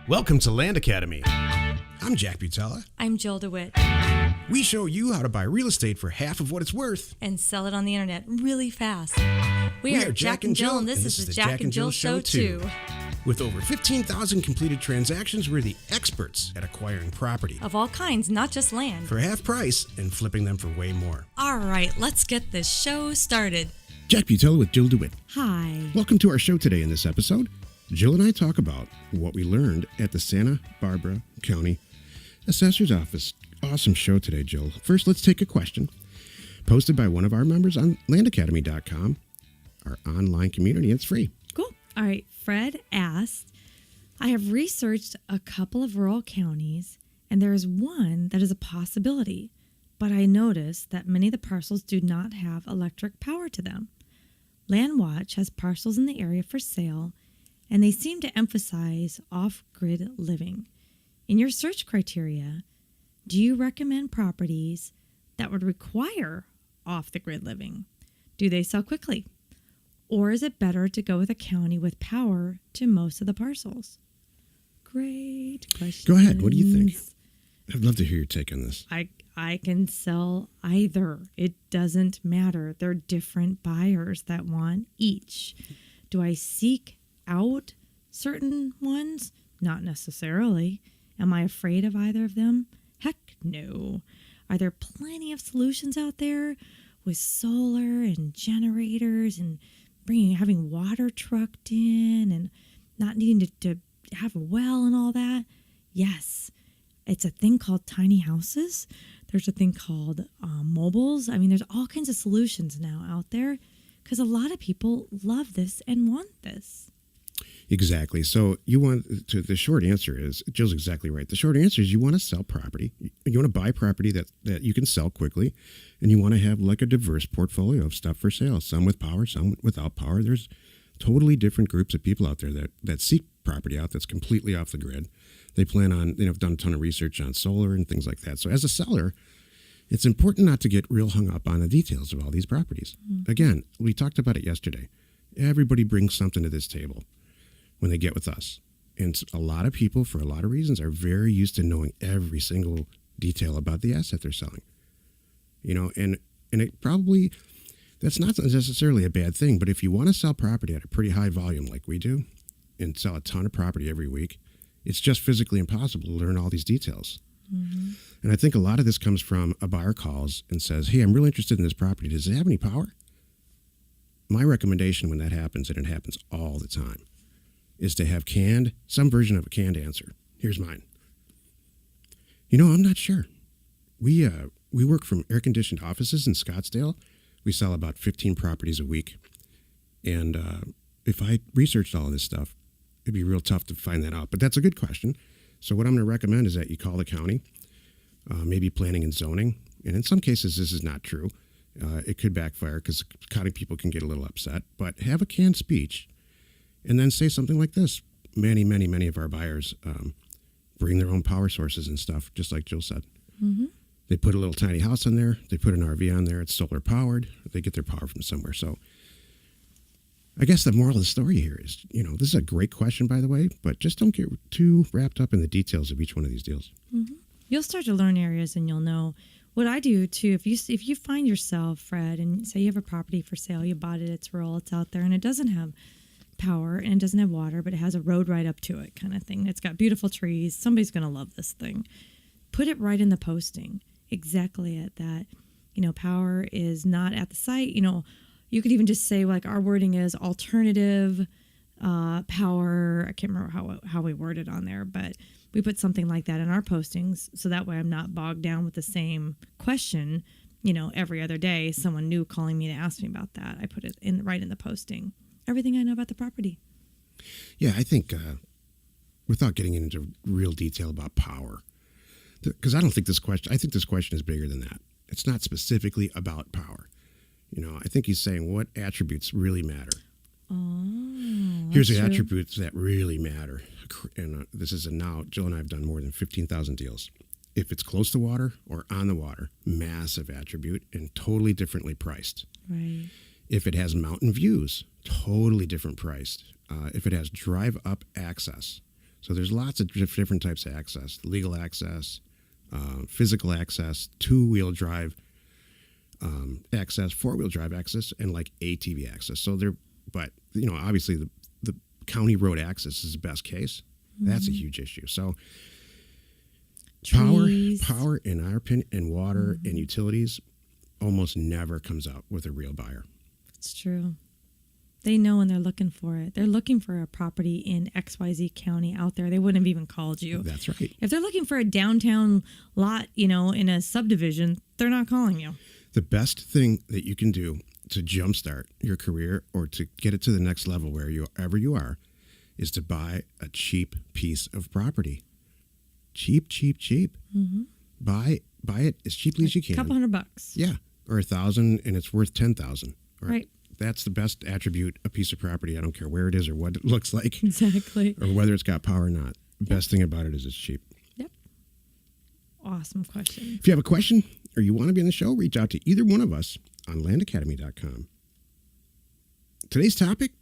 Welcome to Land Academy. I'm Jack Butala. I'm Jill DeWit. We show you how to buy real estate for half of what it's worth. And sell it on the internet really fast. We are Jack and Jill, and this is the Jack and Jill Show too. With over 15,000 completed transactions, we're the experts at acquiring property. Of all kinds, not just land. For half price and flipping them for way more. All right, let's get this show started. Jack Butala with Jill DeWit. Hi. Welcome to our show today. In this episode, Jill and I talk about what we learned at the Santa Barbara County Assessor's Office. Awesome show today, Jill. First, let's take a question posted by one of our members on landacademy.com, our online community. It's free. Cool. All right. Fred asked, I have researched a couple of rural counties, and there is one that is a possibility, but I noticed that many of the parcels do not have electric power to them. Landwatch has parcels in the area for sale, and they seem to emphasize off-grid living. In your search criteria, do you recommend properties that would require off-the-grid living? Do they sell quickly? Or is it better to go with a county with power to most of the parcels? Great question. Go ahead. What do you think? I'd love to hear your take on this. I can sell either. It doesn't matter. They're different buyers that want each. Do I seek out certain ones? Not necessarily. Am I afraid of either of them? Heck no. Are there plenty of solutions out there with solar and generators and having water trucked in and not needing to have a well and all that? Yes. It's a thing called tiny houses. There's a thing called mobiles. I mean, there's all kinds of solutions now out there because a lot of people love this and want this. Exactly. So the short answer is, Jill's exactly right. The short answer is you want to sell property. You want to buy property that you can sell quickly, and you want to have like a diverse portfolio of stuff for sale, some with power, some without power. There's totally different groups of people out there that seek property out that's completely off the grid. They plan on, have done a ton of research on solar and things like that. So as a seller, it's important not to get real hung up on the details of all these properties. Mm-hmm. Again, we talked about it yesterday. Everybody brings something to this table when they get with us. And a lot of people, for a lot of reasons, are very used to knowing every single detail about the asset they're selling. And it probably, that's not necessarily a bad thing, but if you want to sell property at a pretty high volume like we do and sell a ton of property every week, it's just physically impossible to learn all these details. Mm-hmm. And I think a lot of this comes from a buyer calls and says, hey, I'm really interested in this property. Does it have any power? My recommendation when that happens, and it happens all the time, is to have some version of a canned answer. Here's mine. I'm not sure. We work from air-conditioned offices in Scottsdale. We sell about 15 properties a week. And if I researched all of this stuff, it'd be real tough to find that out. But that's a good question. So what I'm going to recommend is that you call the county, maybe planning and zoning. And in some cases, this is not true. It could backfire because county people can get a little upset. But have a canned speech. And then say something like this. Many, many, many of our buyers bring their own power sources and stuff, just like Jill said. Mm-hmm. They put a little tiny house on there. They put an RV on there. It's solar powered. They get their power from somewhere. So I guess the moral of the story here is, this is a great question, by the way, but just don't get too wrapped up in the details of each one of these deals. Mm-hmm. You'll start to learn areas and you'll know. What I do, too, if you find yourself, Fred, and say you have a property for sale, you bought it, it's rural, it's out there, and it doesn't have power and it doesn't have water, but it has a road right up to it kind of thing. It's got beautiful trees. Somebody's going to love this thing. Put it right in the posting. Exactly at that. Power is not at the site. You could even just say, like, our wording is alternative power. I can't remember how we word it on there, but we put something like that in our postings. So that way I'm not bogged down with the same question, every other day, someone new calling me to ask me about that. I put it right in the posting. Everything I know about the property. Yeah, I think without getting into real detail about power, because I think this question is bigger than that. It's not specifically about power. I think he's saying what attributes really matter. Oh, here's the attributes that really matter. And this is Jill and I have done more than 15,000 deals. If it's close to water or on the water, massive attribute and totally differently priced. Right. If it has mountain views, totally different priced. If it has drive-up access, So there's lots of different types of access: legal access, physical access, two-wheel drive access, four-wheel drive access, and like ATV access. So but obviously the county road access is the best case. That's a huge issue. So Trees. power in our opinion, and water and utilities almost never comes out with a real buyer. It's true. They know when they're looking for it. They're looking for a property in XYZ County out there. They wouldn't have even called you. That's right. If they're looking for a downtown lot, in a subdivision, they're not calling you. The best thing that you can do to jumpstart your career or to get it to the next level wherever you are is to buy a cheap piece of property. Cheap. Mm-hmm. Buy it as cheaply as you can. A couple $100. Yeah, or $1,000 and it's worth $10,000. Right. That's the best attribute, a piece of property. I don't care where it is or what it looks like. Exactly. Or whether it's got power or not. The best thing about it is it's cheap. Yep. Awesome question. If you have a question or you want to be on the show, reach out to either one of us on landacademy.com. Today's topic,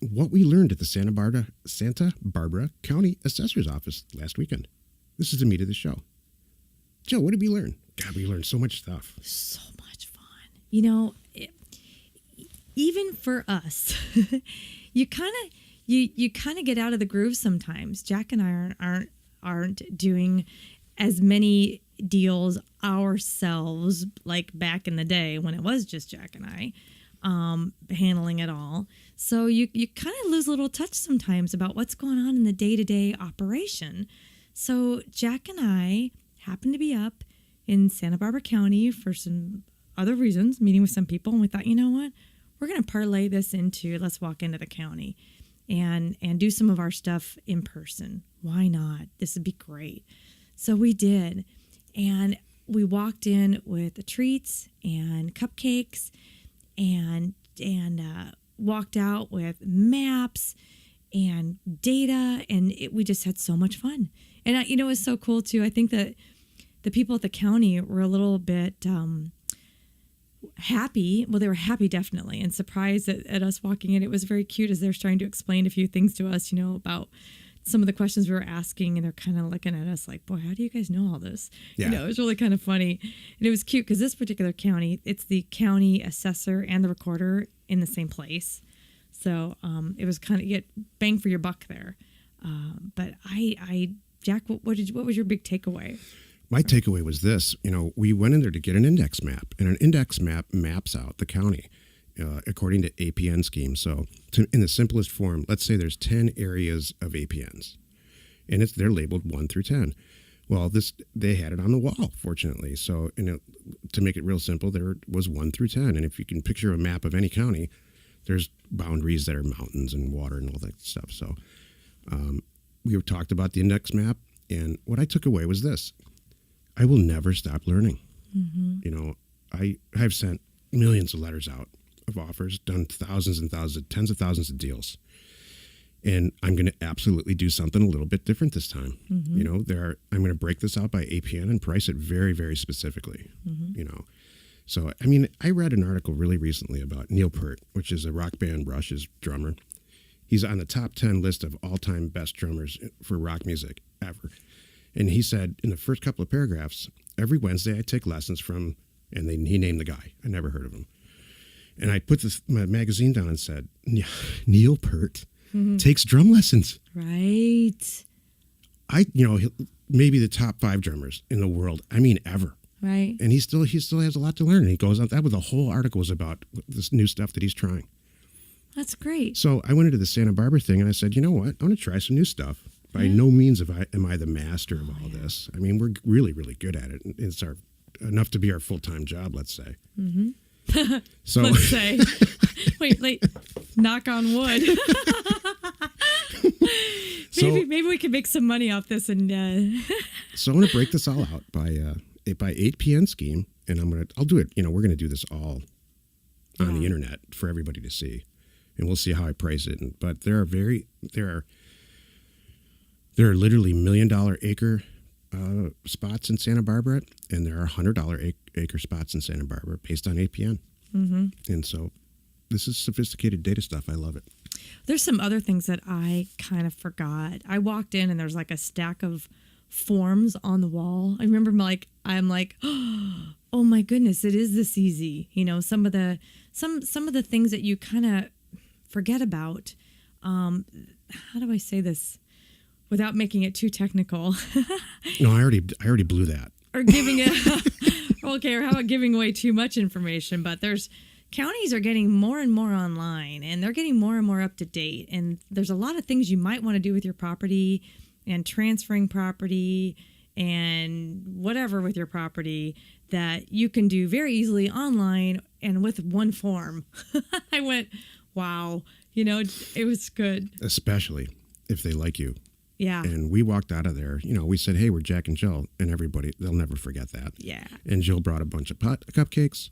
what we learned at the Santa Barbara County Assessor's Office last weekend. This is the meat of the show. Joe, what did we learn? God, we learned so much stuff. So much fun. Even for us, you kind of get out of the groove sometimes. Jack and I aren't doing as many deals ourselves like back in the day when it was just Jack and I handling it all. So you kind of lose a little touch sometimes about what's going on in the day-to-day operation. So Jack and I happened to be up in Santa Barbara County for some other reasons, meeting with some people, and we thought, you know what? We're going to parlay this into, let's walk into the county and do some of our stuff in person. Why not? This would be great. So we did. And we walked in with the treats and cupcakes and walked out with maps and data. And we just had so much fun. And, it was so cool, too. I think that the people at the county were a little bit happy. Well, they were happy, definitely, and surprised at us walking in. It was very cute as they're trying to explain a few things to us, about some of the questions we were asking, and they're kind of looking at us like, boy, how do you guys know all this? Yeah. It was really kind of funny. And it was cute because this particular county, it's the county assessor and the recorder in the same place. So it was kind of get bang for your buck there. But Jack, what was your big takeaway? My takeaway was this. We went in there to get an index map, and an index map maps out the county according to APN scheme. So in the simplest form, let's say there's 10 areas of APNs, and they're labeled 1 through 10. Well, they had it on the wall, fortunately. So to make it real simple, there was 1 through 10. And if you can picture a map of any county, there's boundaries that are mountains and water and all that stuff. So we talked about the index map, and what I took away was this. I will never stop learning. Mm-hmm. I've sent millions of letters out of offers, done thousands and thousands, tens of thousands of deals. And I'm going to absolutely do something a little bit different this time. Mm-hmm. I'm going to break this out by APN and price it very, very specifically. Mm-hmm. So, I read an article really recently about Neil Peart, which is a rock band Rush's drummer. He's on the top 10 list of all-time best drummers for rock music ever. And he said in the first couple of paragraphs, every Wednesday I take lessons from, and he named the guy. I never heard of him. And I put my magazine down and said, Neil Peart takes drum lessons. Right. Maybe the top 5 drummers in the world. Ever. Right. And he still has a lot to learn. And he goes on. That was the whole article was about this new stuff that he's trying. That's great. So I went into the Santa Barbara thing and I said, you know what? I'm going to try some new stuff. By no means am I the master of all this. We're really, really good at it. It's enough to be our full-time job, let's say. Mm-hmm. So let's say. Wait, knock on wood. Maybe we can make some money off this. And so I'm going to break this all out by 8 p.m. scheme, and I'll do it. We're going to do this all on the internet for everybody to see, and we'll see how I price it. But there are literally $1 million acre spots in Santa Barbara, and there are $100 acre spots in Santa Barbara based on APN. Mm-hmm. And so This is sophisticated data stuff. I love it. There's some other things that I kind of forgot. I walked in and there's like a stack of forms on the wall. I remember I'm like, oh my goodness, it is this easy. You know, some of the things that you kind of forget about. How do I say this without making it too technical? No, I already blew that. Or giving it, okay, or how about giving away too much information? But counties are getting more and more online, and they're getting more and more up to date. And there's a lot of things you might want to do with your property and transferring property and whatever with your property that you can do very easily online and with one form. I went, wow, you know, it was good. Especially if they like you. Yeah. And we walked out of there, you know, we said, hey, we're Jack and Jill, and everybody, they'll never forget that. Yeah. And Jill brought a bunch of cupcakes.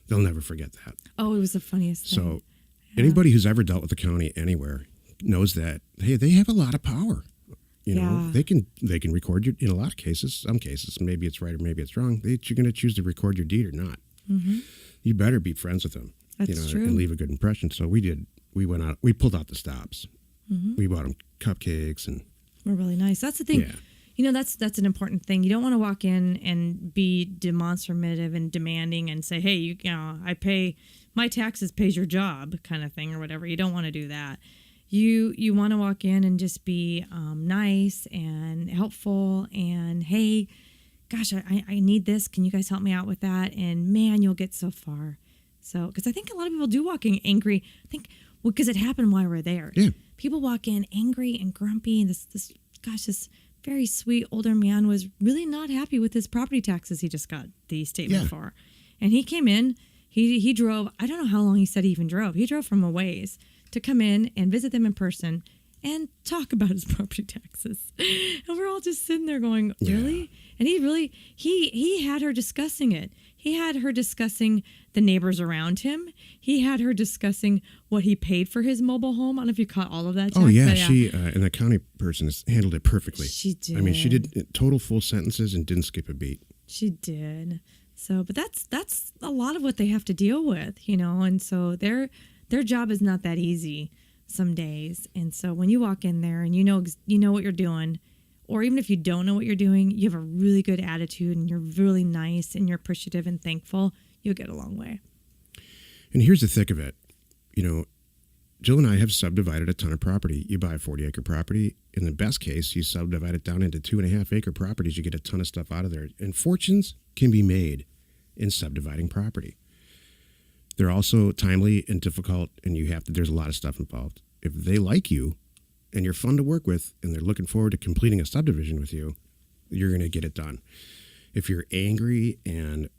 They'll never forget that. Oh, it was the funniest thing. So anybody who's ever dealt with the county anywhere knows that, hey, they have a lot of power. You know, they can record you in a lot of cases, some cases, maybe it's right or maybe it's wrong. You're going to choose to record your deed or not. Mm-hmm. You better be friends with them. That's true. And leave a good impression. So we did. We went out. We pulled out the stops. Mm-hmm. We bought them cupcakes and. We're really nice. That's the thing. Yeah. You know, that's an important thing. You don't want to walk in and be demonstrative and demanding and say, hey, you know, I pay my taxes pays your job kind of thing or whatever. You don't want to do that. You want to walk in and just be nice and helpful and, hey, gosh, I need this. Can you guys help me out with that? And man, you'll get so far. So, because I think a lot of people do walk in angry. I think, well, because it happened while we're there. Yeah. People walk in angry and grumpy, and this very sweet older man was really not happy with his property taxes he just got the statement for. And he came in, he drove, I don't know how long he said he even drove. He drove from a ways to come in and visit them in person and talk about his property taxes. And we're all just sitting there going, really? And he had her discussing it. He had her discussing the neighbors around him. He had her discussing what he paid for his mobile home. I don't know if you caught all of that, Jack. Oh, yeah. She and the county person has handled it perfectly. She did. I mean, she did total full sentences and didn't skip a beat. She did. So, but that's a lot of what they have to deal with, you know, and so their job is not that easy some days. And so when you walk in there and you know what you're doing, or even if you don't know what you're doing, you have a really good attitude and you're really nice and you're appreciative and thankful, you'll get a long way. And here's the thick of it. You know, Jill and I have subdivided a ton of property. You buy a 40-acre property. In the best case, you subdivide it down into 2.5-acre properties. You get a ton of stuff out of there. And fortunes can be made in subdividing property. They're also timely and difficult, and there's a lot of stuff involved. If they like you and you're fun to work with and they're looking forward to completing a subdivision with you, you're going to get it done. If you're angry and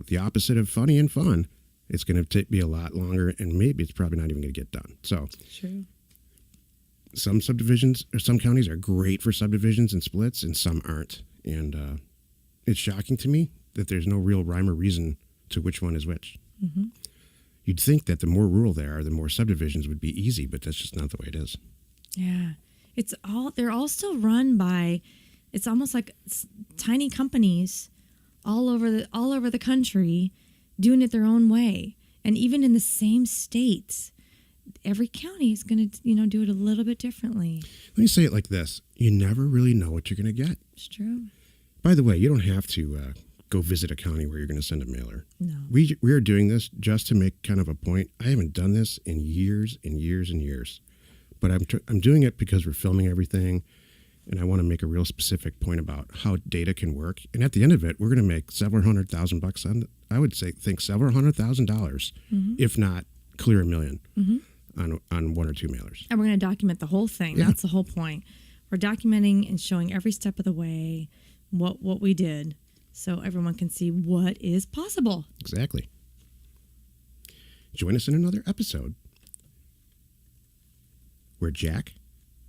the opposite of funny and fun, it's going to be a lot longer, and maybe it's probably not even going to get done. So True. Some subdivisions or some counties are great for subdivisions and splits, and some aren't. And it's shocking to me that there's no real rhyme or reason to which one is which. Mm-hmm. You'd think that the more rural they are, the more subdivisions would be easy, but that's just not the way it is. Yeah. They're all still run by, it's almost like tiny companies all over the country doing it their own way. And even in the same states, every county is going to, do it a little bit differently. Let me say it like this. You never really know what you're going to get. It's true. By the way, you don't have to go visit a county where you're going to send a mailer. No. We are doing this just to make kind of a point. I haven't done this in years and years and years. But I'm doing it because we're filming everything, and I want to make a real specific point about how data can work. And at the end of it, we're going to make several $100,000 on. I would think several $100,000, mm-hmm. if not clear $1 million, mm-hmm. on one or two mailers. And we're going to document the whole thing. Yeah. That's the whole point. We're documenting and showing every step of the way what we did, so everyone can see what is possible. Exactly. Join us in another episode where Jack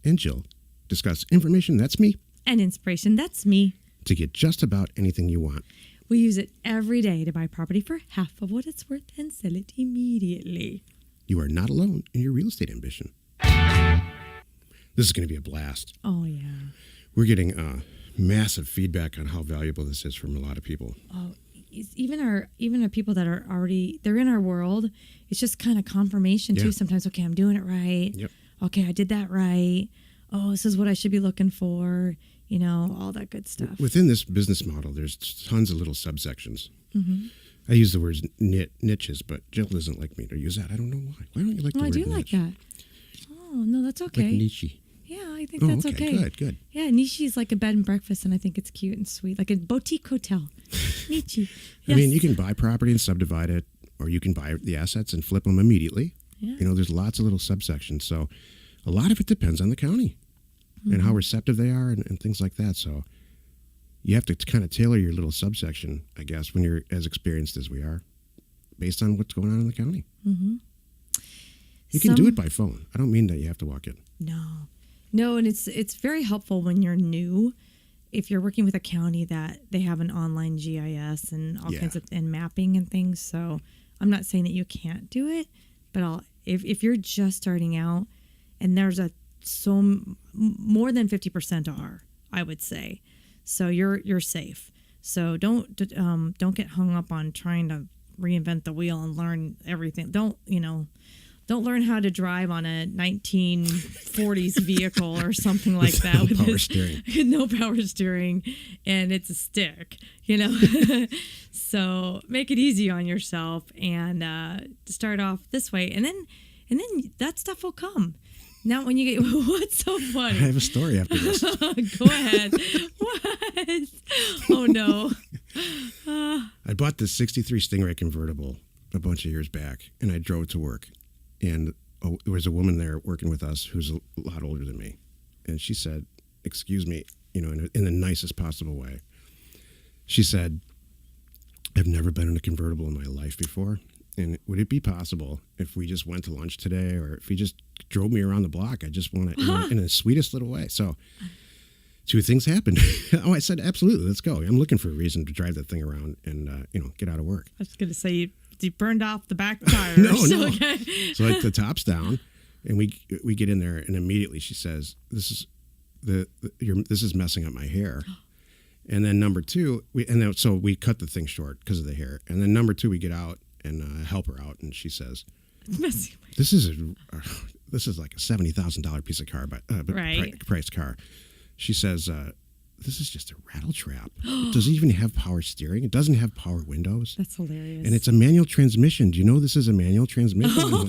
and Jill discuss information that's me and inspiration that's me to get just about anything you want. We use it every day to buy property for half of what it's worth and sell it immediately. You are not alone in your real estate ambition. This is going to be a blast. Oh, yeah. We're getting massive feedback on how valuable this is from a lot of people. Oh, even our people that are already, they're in our world. It's just kind of confirmation too. Sometimes, okay, I'm doing it right. Yep. Okay, I did that right. Oh, this is what I should be looking for. All that good stuff. Within this business model, there's tons of little subsections. Mm-hmm. I use the words niches, but Jill doesn't like me to use that. I don't know why. Why don't you like the word I do niche? like that. Oh, no, that's okay. Like niche. Yeah, I think that's okay. Good. Yeah, niche is like a bed and breakfast, and I think it's cute and sweet, like a boutique hotel. Niche. Yes. I mean, you can buy property and subdivide it, or you can buy the assets and flip them immediately. Yeah. There's lots of little subsections. So a lot of it depends on the county and how receptive they are and things like that. So you have to kind of tailor your little subsection, I guess, when you're as experienced as we are, based on what's going on in the county. Mm-hmm. You can do it by phone. I don't mean that you have to walk in. No, and it's very helpful when you're new. If you're working with a county that they have an online GIS and all kinds of and mapping and things. So I'm not saying that you can't do it, but if you're just starting out, and there's more than 50% are, I would say. So you're safe. So don't get hung up on trying to reinvent the wheel and learn everything. Don't learn how to drive on a 1940s vehicle or something like that with no power steering, and it's a stick. So make it easy on yourself and start off this way, and then that stuff will come. Now, when you get what's so funny? I have a story after this. Go ahead. What? Oh no. I bought this '63 Stingray convertible a bunch of years back, and I drove to work. And there was a woman there working with us who's a lot older than me. And she said, excuse me, in the nicest possible way. She said, I've never been in a convertible in my life before. And would it be possible if we just went to lunch today, or if you just drove me around the block? I just want to, in the sweetest little way. So 2 things happened. I said, absolutely, let's go. I'm looking for a reason to drive that thing around and, get out of work. I was going to say, you burned off the back tires. No. Okay. So the top's down, and we get in there, and immediately she says, "This is messing up my hair." And then number 2, so we cut the thing short because of the hair. And then number 2, we get out and help her out, and she says, "This is like a $70,000 piece of car, but priced car." She says, "This is just a rattle trap. It doesn't even have power steering. It doesn't have power windows. That's hilarious. And it's a manual transmission. Do you know this is a manual transmission?"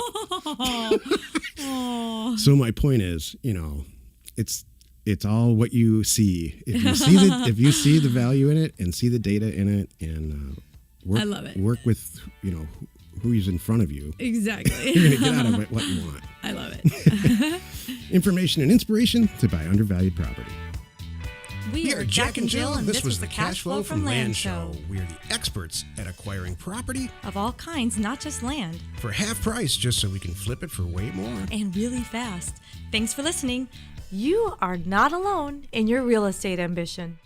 So my point is, it's all what you see. If you see the value in it and see the data in it, and I love it. Work with who's in front of you. Exactly. You're gonna get out of it what you want. I love it. Information and inspiration to buy undervalued property. We are Jack and Jill, and this was the Cash Flow from Land Show. We are the experts at acquiring property Of all kinds, not just land. for half price, just so we can flip it for way more. And really fast. Thanks for listening. You are not alone in your real estate ambition.